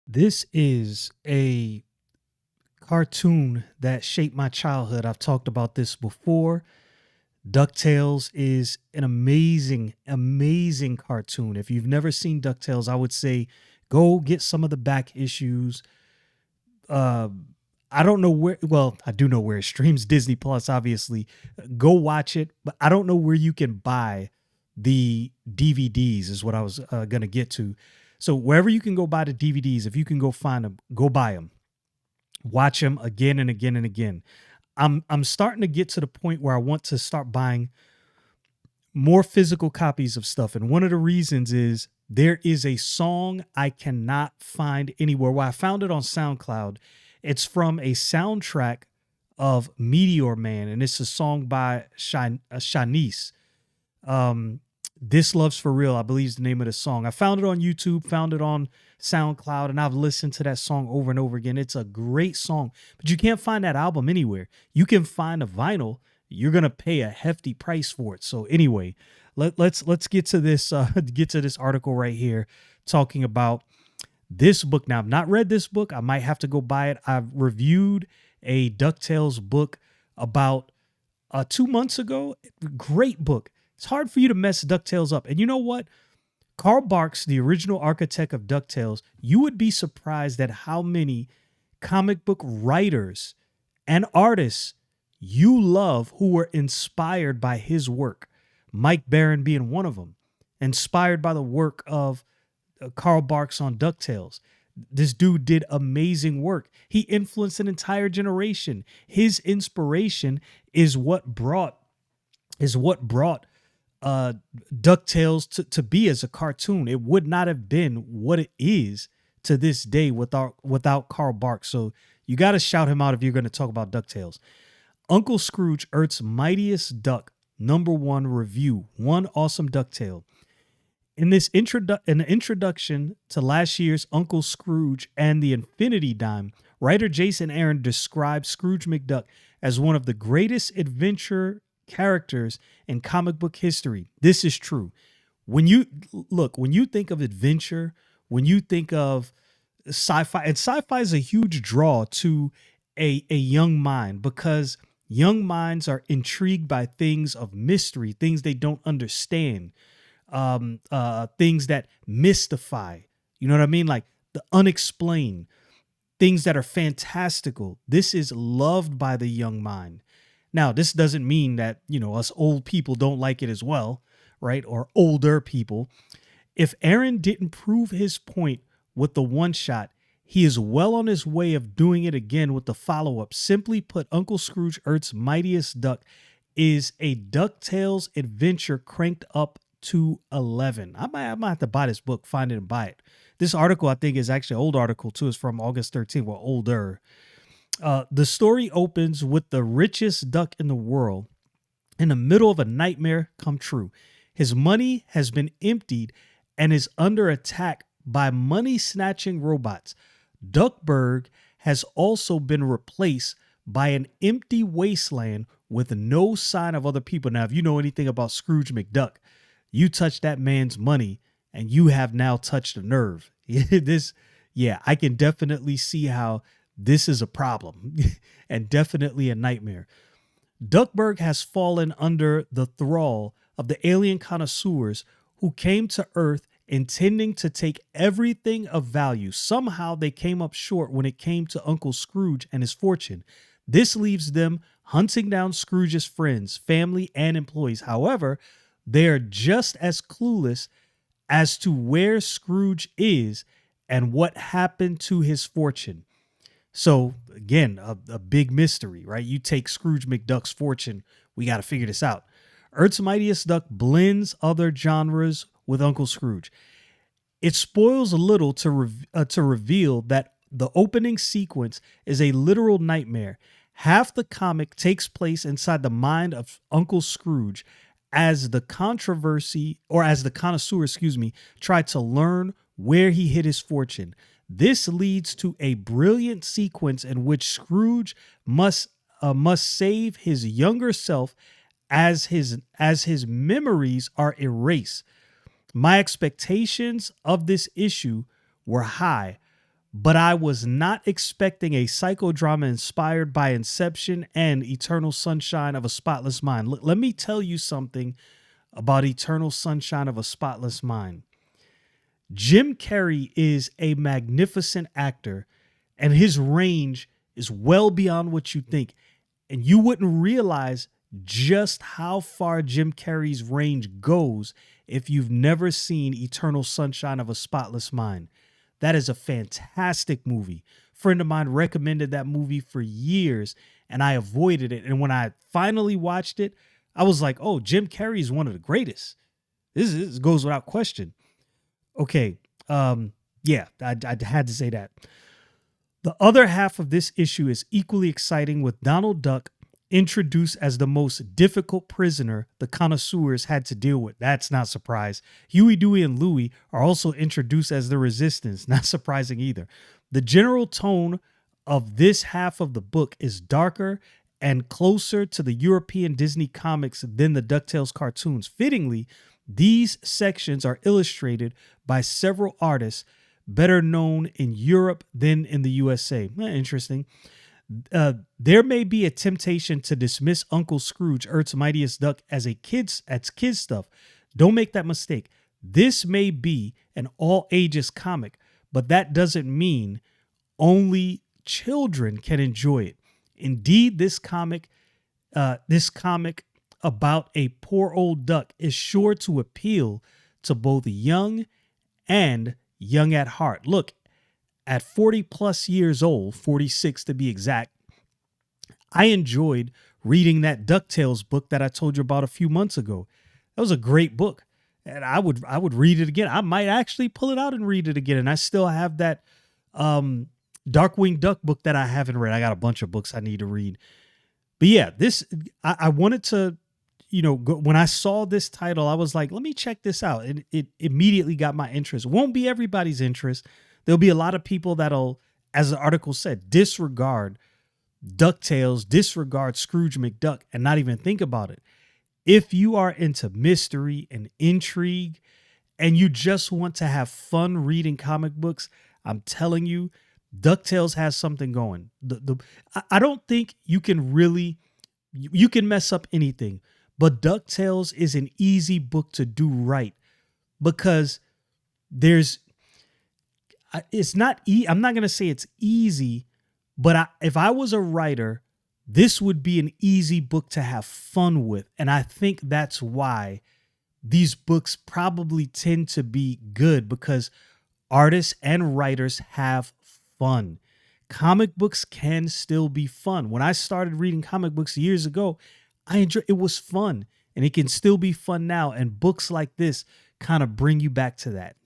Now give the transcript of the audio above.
This is a cartoon that shaped my childhood. I've talked about this before. DuckTales is an amazing, amazing cartoon. If you've never seen DuckTales, I would say go get some of the back issues. Uh, I don't know where, well, I do know where it streams Disney Plus, obviously. Go watch it, but I don't know where you can buy the DVDs, is what I was going to get to. So, wherever you can go buy the DVDs, if you can go find them, go buy them. Watch them again and again and again. I'm starting to get to the point where I want to start buying more physical copies of stuff. And one of the reasons is there is a song I cannot find anywhere. Well, I found it on SoundCloud. It's from a soundtrack of Meteor Man, and it's a song by Shanice. Um, This Love's for Real, I believe is the name of the song. I found it on YouTube, found it on SoundCloud, and I've listened to that song over and over again. It's a great song, but you can't find that album anywhere. You can find a vinyl. You're gonna pay a hefty price for it. So anyway, let's get to this get to this article right here talking about this book. Now, I've not read this book. I might have to go buy it. I've reviewed a DuckTales book about 2 months ago. Great book. It's hard for you to mess DuckTales up. And you know what? Carl Barks, the original architect of DuckTales, you would be surprised at how many comic book writers and artists you love who were inspired by his work. Mike Barron being one of them, inspired by the work of Carl Barks on DuckTales. This dude did amazing work. He influenced an entire generation. His inspiration is what brought DuckTales to be as a cartoon. It would not have been what it is to this day without Carl Barks. So you got to shout him out if you're going to talk about DuckTales. Uncle Scrooge, Earth's Mightiest Duck, #1 review. One awesome DuckTale. In the introduction to last year's Uncle Scrooge and the Infinity Dime, writer Jason Aaron described Scrooge McDuck as one of the greatest adventure characters in comic book history. This is true. When you think of adventure, when you think of sci-fi, and sci-fi is a huge draw to a young mind because young minds are intrigued by things of mystery, things they don't understand, things that mystify. You know what I mean? Like the unexplained, things that are fantastical. This is loved by the young mind. Now, this doesn't mean that, us old people don't like it as well, right? Or older people. If Aaron didn't prove his point with the one shot, he is well on his way of doing it again with the follow-up. Simply put, Uncle Scrooge, Earth's Mightiest Duck is a DuckTales adventure cranked up to 11. I might have to buy this book, find it and buy it. This article, I think, is actually an old article too. It's from August 13th, well, older. The story opens with the richest duck in the world in the middle of a nightmare come true. His money has been emptied and is under attack by money-snatching robots. Duckburg has also been replaced by an empty wasteland with no sign of other people. Now, if you know anything about Scrooge McDuck, you touch that man's money and you have now touched a nerve. I can definitely see how this is a problem and definitely a nightmare. Duckburg has fallen under the thrall of the alien connoisseurs who came to Earth intending to take everything of value. Somehow they came up short when it came to Uncle Scrooge and his fortune. This leaves them hunting down Scrooge's friends, family, and employees. However, they are just as clueless as to where Scrooge is and what happened to his fortune. So again, a big mystery, right? You take Scrooge McDuck's fortune, we got to figure this out. Earth's Mightiest Duck blends other genres with Uncle Scrooge. It spoils a little to reveal that the opening sequence is a literal nightmare. Half the comic takes place inside the mind of Uncle Scrooge as the connoisseur, tried to learn where he hid his fortune. This leads to a brilliant sequence in which Scrooge must save his younger self as his memories are erased. My expectations of this issue were high, but I was not expecting a psychodrama inspired by Inception and Eternal Sunshine of a Spotless Mind. Look, let me tell you something about Eternal Sunshine of a Spotless Mind. Jim Carrey is a magnificent actor, and his range is well beyond what you think. And you wouldn't realize just how far Jim Carrey's range goes if you've never seen Eternal Sunshine of a Spotless Mind. That is a fantastic movie. A friend of mine recommended that movie for years, and I avoided it. And when I finally watched it, I was like, oh, Jim Carrey is one of the greatest. This goes without question. Okay. Yeah, I had to say that. The other half of this issue is equally exciting, with Donald Duck introduced as the most difficult prisoner the connoisseurs had to deal with. That's not surprise. Huey, Dewey, and Louie are also introduced as the resistance. Not surprising either. The general tone of this half of the book is darker and closer to the European Disney comics than the DuckTales cartoons. Fittingly, these sections are illustrated by several artists better known in Europe than in the USA. Interesting. There may be a temptation to dismiss Uncle Scrooge, Earth's Mightiest Duck, as kids stuff. Don't make that mistake. This may be an all ages comic, but that doesn't mean only children can enjoy it. Indeed, this comic about a poor old duck is sure to appeal to both young and young at heart. Look, at 40 plus years old, 46 to be exact, I enjoyed reading that DuckTales book that I told you about a few months ago. That was a great book, and I would read it again. I might actually pull it out and read it again. And I still have that Darkwing Duck book that I haven't read. I got a bunch of books I need to read. But yeah, I wanted to, when I saw this title, I was like, let me check this out. And it immediately got my interest. Won't be everybody's interest. There'll be a lot of people that'll, as the article said, disregard DuckTales, disregard Scrooge McDuck, and not even think about it. If you are into mystery and intrigue, and you just want to have fun reading comic books, I'm telling you, DuckTales has something going. I don't think you can mess up anything, but DuckTales is an easy book to do right, because it's not, I'm not going to say it's easy, but if I was a writer, this would be an easy book to have fun with. And I think that's why these books probably tend to be good, because artists and writers have fun. Comic books can still be fun. When I started reading comic books years ago, it was fun, and it can still be fun now. And books like this kind of bring you back to that.